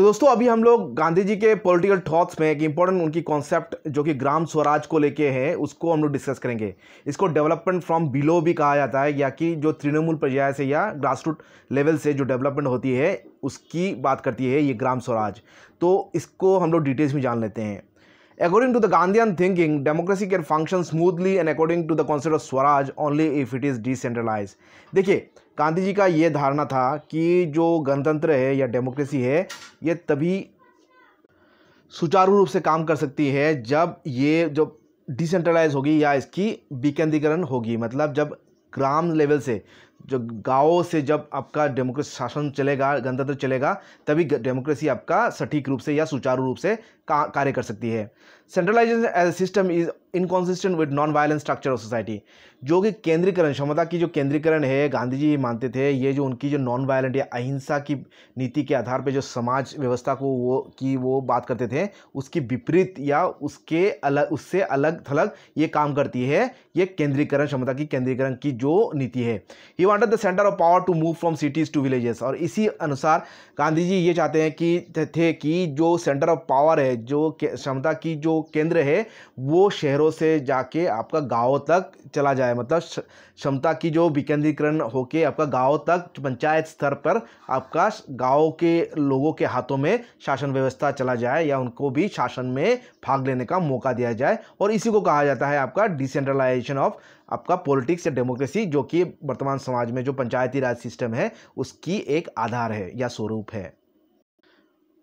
तो दोस्तों अभी हम लोग गांधी जी के पॉलिटिकल थॉट्स में एक इंपॉर्टेंट उनकी कॉन्सेप्ट जो कि ग्राम स्वराज को लेके है उसको हम लोग डिस्कस करेंगे। इसको डेवलपमेंट फ्रॉम बिलो भी कहा जाता है, या कि जो तृणमूल पर्याय से या ग्रास रूट लेवल से जो डेवलपमेंट होती है उसकी बात करती है ये ग्राम स्वराज। तो इसको हम लोग डिटेल्स में जान लेते हैं। According to the Gandhian thinking, democracy can function smoothly and according to the concept of Swaraj only if it is decentralized। देखिए, गांधी जी का ये धारणा था कि जो गणतंत्र है या डेमोक्रेसी है ये तभी सुचारू रूप से काम कर सकती है जब ये जो डिसेंट्रलाइज होगी या इसकी विकेंद्रीकरण होगी। मतलब जब ग्राम लेवल से, जो गाँवों से जब आपका डेमोक्रेसी शासन चलेगा, गणतंत्र चलेगा, तभी डेमोक्रेसी आपका सटीक रूप से या सुचारू रूप से कार्य कर सकती है। Centralisation as a system is inconsistent with non violent structure of society. जो कि केंद्रीकरण, क्षमता की जो केंद्रीकरण है, गांधी जी मानते थे ये जो उनकी जो नॉन वायलेंट या अहिंसा की नीति के आधार पे जो समाज व्यवस्था को वो बात करते थे, उसकी विपरीत या उससे अलग थलग ये काम करती है ये केंद्रीकरण, क्षमता की केंद्रीकरण की जो नीति है। He wanted the centre of power to move from cities to villages. और इसी अनुसार गांधी जी ये चाहते हैं कि जो सेंटर ऑफ पावर है, जो क्षमता की जो केंद्र है, वो शहरों से जाके आपका गाँव तक चला जाए। मतलब क्षमता की जो विकेंद्रीकरण होके आपका गाँव तक, पंचायत स्तर पर आपका गाँव के लोगों के हाथों में शासन व्यवस्था चला जाए या उनको भी शासन में भाग लेने का मौका दिया जाए। और इसी को कहा जाता है आपका डिसेंट्रलाइजेशन ऑफ आपका पॉलिटिक्स या डेमोक्रेसी, जो कि वर्तमान समाज में जो पंचायती राज सिस्टम है उसकी एक आधार है या स्वरूप है।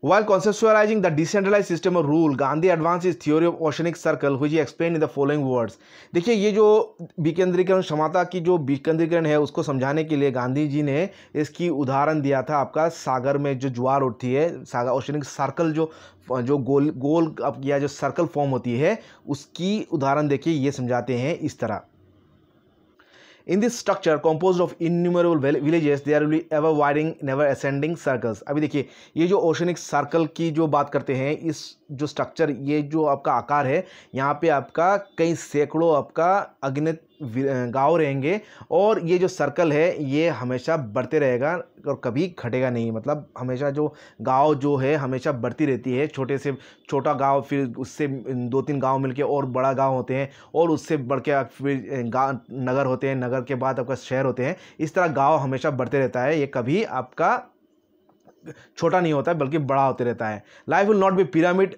While conceptualizing the decentralized system of rule, Gandhi advanced his theory of oceanic circle, which he explained in the following words। देखिए, ये जो विकेंद्रीकरण, क्षमता की जो विकेंद्रीकरण है उसको समझाने के लिए गांधी जी ने इसकी उदाहरण दिया था आपका सागर में जो ज्वार उठती है, सागर ओशनिक सर्कल जो गोल या जो सर्कल फॉर्म होती है उसकी उदाहरण देखिए, ये समझाते हैं इस तरह। In this structure composed of innumerable villages, there will be ever widening, never ascending circles। अभी देखिए, ये जो ओशनिक सर्कल की जो बात करते हैं, इस जो स्ट्रक्चर, ये जो आपका आकार है, यहाँ पे आपका कई सैकड़ों आपका अगणित गांव रहेंगे और ये जो सर्कल है ये हमेशा बढ़ते रहेगा और कभी घटेगा नहीं। मतलब हमेशा जो गांव जो है हमेशा बढ़ती रहती है, छोटे से छोटा गांव, फिर उससे 2-3 गांव मिलके और बड़ा गांव होते हैं, और उससे बढ़ के फिर नगर होते हैं, नगर के बाद आपका शहर होते हैं। इस तरह गांव हमेशा बढ़ते रहता है, ये कभी आपका छोटा नहीं होता है बल्कि बड़ा होते रहता है। Life will not be pyramid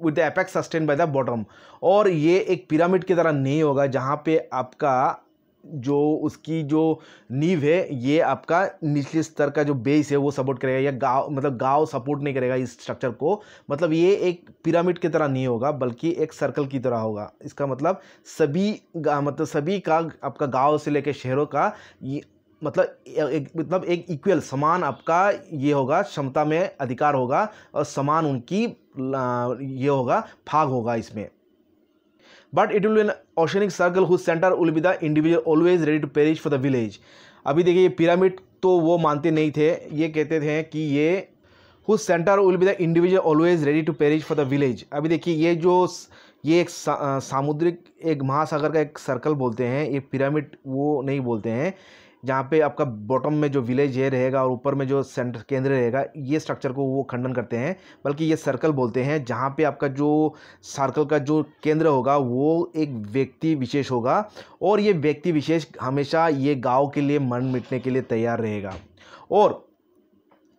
with the apex sustain by the bottom. और ये एक पिरामिड की तरह नहीं होगा जहाँ पे आपका जो उसकी जो नींव है ये आपका निचले स्तर का जो बेस है वो सपोर्ट करेगा, या गांव सपोर्ट नहीं करेगा इस स्ट्रक्चर को। मतलब ये एक पिरामिड की तरह नहीं होगा बल्कि एक सर्कल की तरह होगा। इसका मतलब सभी का आपका गांव से लेकर शहरों का मतलब एक इक्वल समान आपका ये होगा, क्षमता में अधिकार होगा और समान उनकी ये होगा, भाग होगा इसमें। But it will be an oceanic circle whose centre will be the individual always ready to perish for the village. अभी देखिए, ये पिरामिड तो वो मानते नहीं थे, ये कहते थे कि ये whose centre will be the individual always ready to perish for the village. अभी देखिए, ये एक सामुद्रिक, एक महासागर का एक सर्कल बोलते हैं, ये पिरामिड वो नहीं बोलते हैं, जहाँ पे आपका बॉटम में जो विलेज है रहेगा और ऊपर में जो सेंटर केंद्र रहेगा, ये स्ट्रक्चर को वो खंडन करते हैं, बल्कि ये सर्कल बोलते हैं जहाँ पे आपका जो सर्कल का जो केंद्र होगा वो एक व्यक्ति विशेष होगा, और ये व्यक्ति विशेष हमेशा ये गांव के लिए मरण मिटने के लिए तैयार रहेगा। और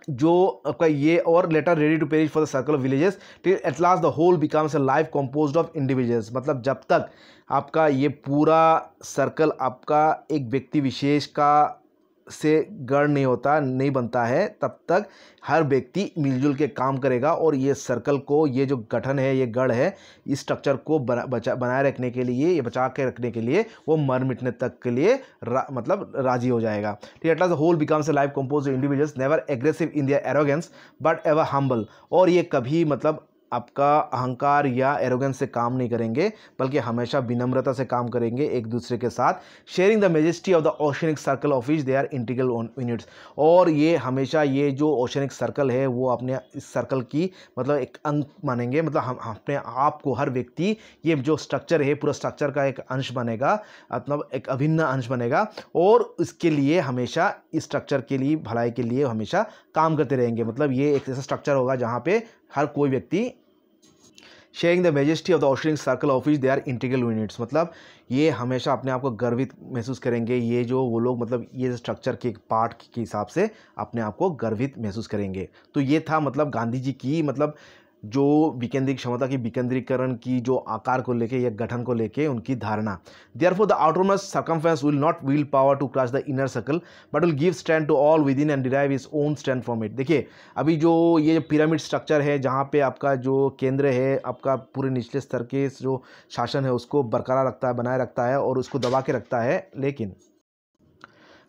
जो आपका ये और latter ready to perish for the circle of villages till at last the whole becomes a life composed of individuals. मतलब जब तक आपका ये पूरा सर्कल आपका एक व्यक्ति विशेष का से गढ़ नहीं बनता है, तब तक हर व्यक्ति मिलजुल के काम करेगा और ये सर्कल को, ये जो गठन है, ये गढ़ है, इस स्ट्रक्चर को बनाए रखने के लिए, ये बचा के रखने के लिए वो मर मिटने तक के लिए मतलब राजी हो जाएगा। At last the whole becomes a life composed individuals never aggressive in their arrogance but ever humble. और ये कभी मतलब आपका अहंकार या एरोगेंस से काम नहीं करेंगे, बल्कि हमेशा विनम्रता से काम करेंगे एक दूसरे के साथ। Sharing the majesty of the oceanic circle of which they are integral units, और ये हमेशा ये जो ओशनिक सर्कल है वो अपने इस सर्कल की मतलब एक अंग मानेंगे, मतलब हम अपने आप को, हर व्यक्ति ये जो स्ट्रक्चर है पूरा स्ट्रक्चर का एक अंश बनेगा, मतलब एक अभिन्न अंश बनेगा, और इसके लिए हमेशा इस स्ट्रक्चर के लिए भलाई के लिए हमेशा काम करते रहेंगे। मतलब ये एक ऐसा स्ट्रक्चर होगा जहाँ पे हर कोई व्यक्ति sharing the majesty of the oceanic circle of which they are integral units, मतलब ये हमेशा अपने आप को गर्वित महसूस करेंगे। ये जो वो लोग मतलब ये स्ट्रक्चर के एक पार्ट के हिसाब से अपने आप को गर्वित महसूस करेंगे। तो ये था मतलब गांधी जी की मतलब जो विकेंद्रिक क्षमता की विकेंद्रीकरण की जो आकार को लेके या गठन को लेके उनकी धारणा। Therefore the outermost circumference will not will power to crush the inner circle but will give strength to all within and derive its own strength from it. देखिए अभी जो ये पिरामिड स्ट्रक्चर है जहाँ पे आपका जो केंद्र है आपका पूरे निचले स्तर के जो शासन है उसको बरकरार रखता है, बनाए रखता है और उसको दबा के रखता है, लेकिन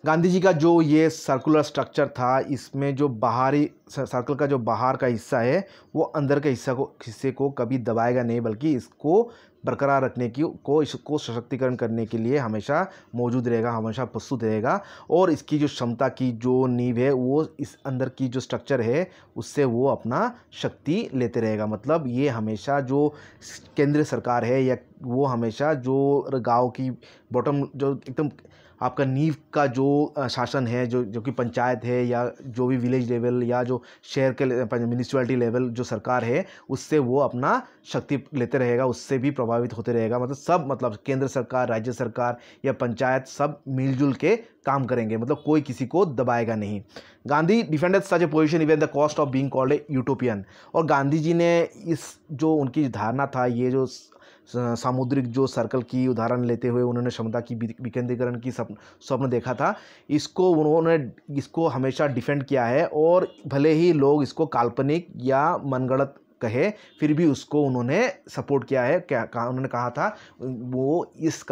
गांधी जी का जो ये सर्कुलर स्ट्रक्चर था इसमें जो बाहरी सर्कल का जो बाहर का हिस्सा है वो अंदर के हिस्से को कभी दबाएगा नहीं, बल्कि इसको बरकरार रखने की इसको सशक्तिकरण करने के लिए हमेशा मौजूद रहेगा, हमेशा प्रस्तुत रहेगा। और इसकी जो क्षमता की जो नींव है वो इस अंदर की जो स्ट्रक्चर है उससे वो अपना शक्ति लेते रहेगा। मतलब ये हमेशा जो केंद्र सरकार है या वो हमेशा जो गांव की बॉटम जो एकदम आपका नींव का जो शासन है जो कि पंचायत है या जो भी विलेज लेवल या जो शहर के म्यूनिसिपैलिटी लेवल जो सरकार है उससे वो अपना शक्ति लेते रहेगा, उससे भी प्रभावित होते रहेगा। मतलब सब मतलब केंद्र सरकार, राज्य सरकार या पंचायत सब मिलजुल के काम करेंगे, मतलब कोई किसी को दबाएगा नहीं। Gandhi defended such A position even the cost of being called a utopian, और गांधी जी ने इस जो उनकी धारणा था ये जो सामुद्रिक जो सर्कल की उदाहरण लेते हुए उन्होंने क्षमता की विकेंद्रीकरण की स्वप्न देखा था, उन्होंने इसको हमेशा डिफेंड किया है। और भले ही लोग इसको काल्पनिक या मनगढ़ंत कहे फिर भी उसको उन्होंने सपोर्ट किया है। उन्होंने कहा था वो इस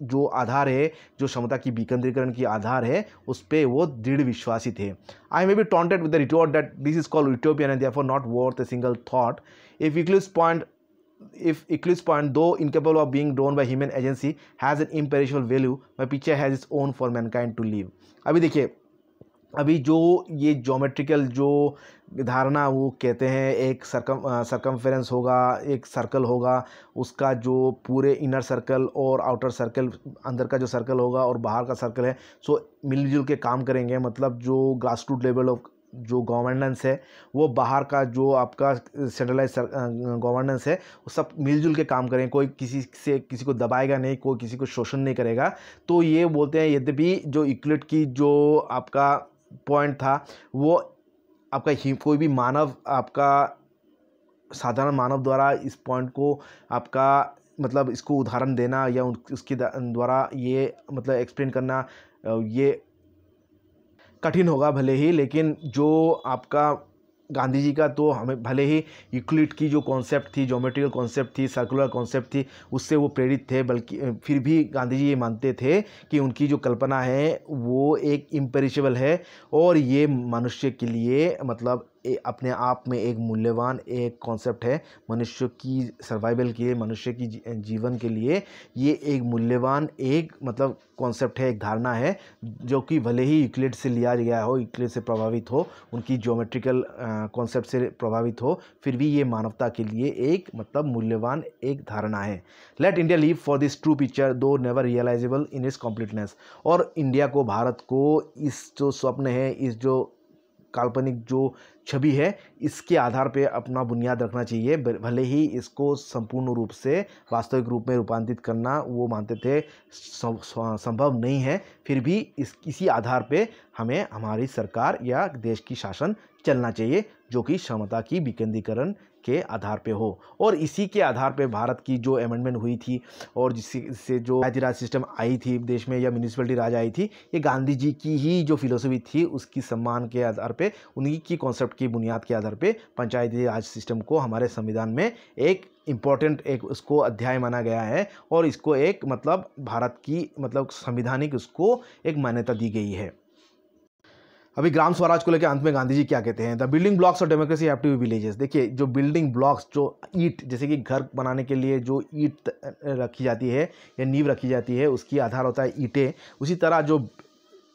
जो आधार है जो क्षमता की विकेंद्रीकरण की आधार है उस पर वो दृढ़ विश्वासी थे। I may be taunted with the retort that this is called utopian and therefore not worth a single thought. If Euclid's point, though incapable of being drawn by human agency, has an imperishable value, my picture has its own for mankind to live। अभी देखिए अभी जो ये geometrical जो धारणा वो कहते हैं एक सर्कमफेरेंस होगा, एक सर्कल होगा, उसका जो पूरे इनर सर्कल और आउटर सर्कल, अंदर का जो सर्कल होगा और बाहर का सर्कल है, सो मिलजुल के काम करेंगे। मतलब जो ग्रास रूट लेवल ऑफ जो गवर्नेंस है वो बाहर का जो आपका सेंट्रलाइज गवर्नेंस है वो सब मिलजुल के काम करें, कोई किसी को दबाएगा नहीं, कोई किसी को शोषण नहीं करेगा। तो ये बोलते हैं यद्यपि जो यूक्लिड की जो आपका पॉइंट था वो आपका कोई भी मानव, आपका साधारण मानव द्वारा इस पॉइंट को आपका मतलब इसको उदाहरण देना या उसके द्वारा ये मतलब एक्सप्लेन करना ये कठिन होगा भले ही, लेकिन जो आपका गांधी जी का तो हमें भले ही यूक्लिड की जो कॉन्सेप्ट थी, ज्योमेट्रिकल कॉन्सेप्ट थी, सर्कुलर कॉन्सेप्ट थी, उससे वो प्रेरित थे, बल्कि फिर भी गांधी जी ये मानते थे कि उनकी जो कल्पना है वो एक इम्पेरिशेबल है और ये मनुष्य के लिए मतलब अपने आप में एक मूल्यवान एक कॉन्सेप्ट है। मनुष्य की सर्वाइवल के लिए, मनुष्य की जीवन के लिए ये एक मूल्यवान एक मतलब कॉन्सेप्ट है, एक धारणा है, जो कि भले ही यूक्लिड से लिया गया हो, यूक्लिड से प्रभावित हो, उनकी ज्योमेट्रिकल कॉन्सेप्ट से प्रभावित हो, फिर भी ये मानवता के लिए एक मतलब मूल्यवान एक धारणा है। Let India live for this true picture though never realisable in its completeness. और इंडिया को, भारत को इस जो स्वप्न है, इस जो काल्पनिक जो छवि है, इसके आधार पे अपना बुनियाद रखना चाहिए। भले ही इसको संपूर्ण रूप से वास्तविक रूप में रूपांतरित करना वो मानते थे संभव नहीं है, फिर भी इसी आधार पे हमें हमारी सरकार या देश की शासन चलना चाहिए जो कि क्षमता की विकेंद्रीकरण के आधार पे हो। और इसी के आधार पे भारत की जो अमेंडमेंट हुई थी और जिससे जो पंचायती राज सिस्टम आई थी देश में या म्यूनिसिपैलिटी राज आई थी, ये गांधी जी की ही जो फिलोसफी थी उसकी सम्मान के आधार पे, उन्हीं की कॉन्सेप्ट की बुनियाद के आधार पे पंचायती राज सिस्टम को हमारे संविधान में एक इम्पॉर्टेंट एक उसको अध्याय माना गया है और इसको एक मतलब भारत की मतलब संवैधानिक उसको एक मान्यता दी गई है। अभी ग्राम स्वराज को लेकर अंत में गांधी जी क्या कहते हैं, the building blocks of democracy have to be villages. देखिए जो बिल्डिंग ब्लॉक्स, जो ईंट, जैसे कि घर बनाने के लिए जो ईंट रखी जाती है या नींव रखी जाती है उसकी आधार होता है ईंटें, उसी तरह जो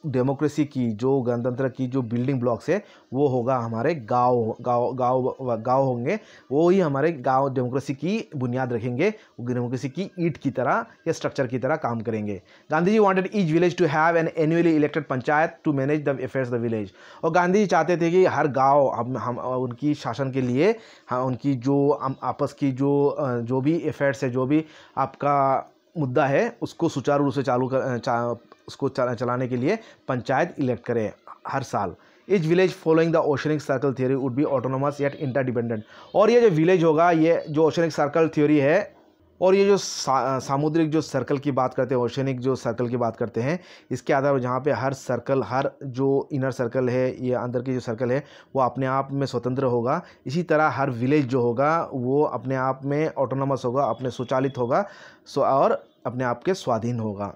डेमोक्रेसी की, जो गणतंत्र की जो बिल्डिंग ब्लॉक्स है वो होगा हमारे गांव गांव गांव गांव होंगे, वो ही हमारे गांव डेमोक्रेसी की बुनियाद रखेंगे, डेमोक्रेसी की ईंट की तरह या स्ट्रक्चर की तरह काम करेंगे। Gandhi ji wanted each village to have an annually elected panchayat to manage the affairs the village. और गांधी जी चाहते थे कि हर गाँव हम उनकी शासन के लिए, हाँ, उनकी जो आपस की जो भी अफेयर्स है, जो भी आपका मुद्दा है उसको सुचारू रूप से उसको चलाने के लिए पंचायत इलेक्ट करें हर साल। Etch village following the oceanic circle theory would be autonomous yet interdependent. और ये जो विलेज होगा, ये जो ओशनिक सर्कल थ्योरी है और ये जो सामुद्रिक जो सर्कल की बात करते हैं, ओशनिक जो सर्कल की बात करते हैं, इसके आधार पर जहाँ पे हर सर्कल, हर जो इनर सर्कल है, ये अंदर की जो सर्कल है वो अपने आप में स्वतंत्र होगा। इसी तरह हर विलेज जो होगा वो अपने आप में ऑटोनोमस होगा, अपने स्वचालित होगा और अपने आप के स्वाधीन होगा।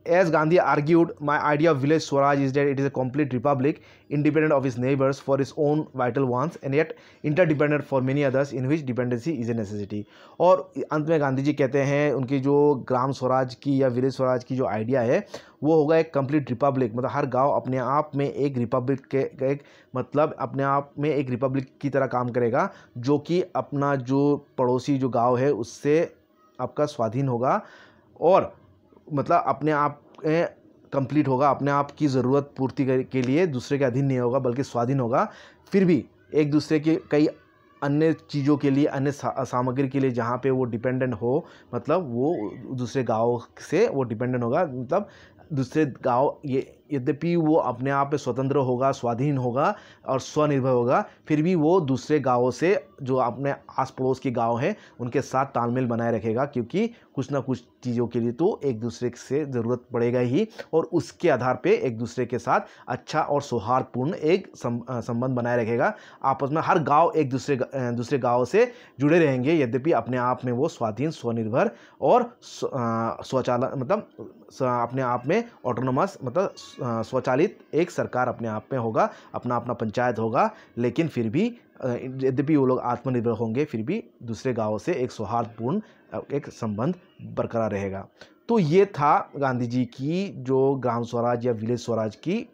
As Gandhi argued, my idea of village Swaraj is that it is a complete republic, independent of its neighbors for its own vital wants and yet interdependent for many others in which dependency is a necessity। और अंत में गांधी जी कहते हैं उनकी जो ग्राम स्वराज की या village Swaraj की जो आइडिया है वो होगा एक कंप्लीट रिपब्लिक, मतलब हर गांव अपने आप में एक रिपब्लिक के एक मतलब अपने आप में एक रिपब्लिक की तरह काम करेगा, जो कि अपना जो पड़ोसी जो गाँव है उससे आपका स्वाधीन होगा और मतलब अपने आप कंप्लीट होगा, अपने आप की ज़रूरत पूर्ति के लिए दूसरे के अधीन नहीं होगा बल्कि स्वाधीन होगा। फिर भी एक दूसरे के कई अन्य चीज़ों के लिए, अन्य सामग्री के लिए जहाँ पे वो डिपेंडेंट हो, मतलब वो दूसरे गाँव से वो डिपेंडेंट होगा, मतलब दूसरे गाँव ये यद्यपि वो अपने आप में स्वतंत्र होगा, स्वाधीन होगा और स्वनिर्भर होगा, फिर भी वो दूसरे गाँवों से जो अपने आस पड़ोस के गाँव हैं उनके साथ तालमेल बनाए रखेगा, क्योंकि कुछ ना कुछ चीज़ों के लिए तो एक दूसरे से ज़रूरत पड़ेगा ही और उसके आधार पे एक दूसरे के साथ अच्छा और सौहार्दपूर्ण एक संबंध बनाए रखेगा। आपस में हर गाँव एक दूसरे गाँव से जुड़े रहेंगे, यद्यपि अपने आप में वो स्वाधीन, स्वनिर्भर और स्वचालन, मतलब अपने आप में ऑटोनोमस, मतलब स्वचालित एक सरकार अपने आप में होगा, अपना अपना पंचायत होगा, लेकिन फिर भी यद्यपि वो लोग आत्मनिर्भर होंगे फिर भी दूसरे गाँव से एक सौहार्दपूर्ण एक संबंध बरकरार रहेगा। तो ये था गांधी जी की जो ग्राम स्वराज या विलेज स्वराज की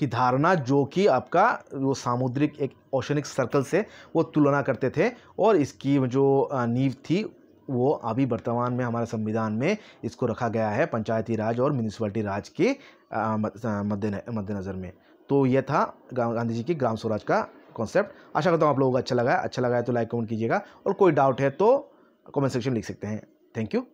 धारणा, जो कि आपका वो सामुद्रिक एक ओशनिक सर्कल से वो तुलना करते थे और इसकी जो नींव थी वो अभी वर्तमान में हमारे संविधान में इसको रखा गया है पंचायती राज और म्यूनिसिपैलिटी राज के मद्देनज़र में। तो ये था गांधी जी की ग्राम स्वराज का कॉन्सेप्ट। आशा करता हूँ आप लोगों को अच्छा लगा है तो लाइक कमेंट कीजिएगा और कोई डाउट है तो कमेंट सेक्शन लिख सकते हैं। Thank you.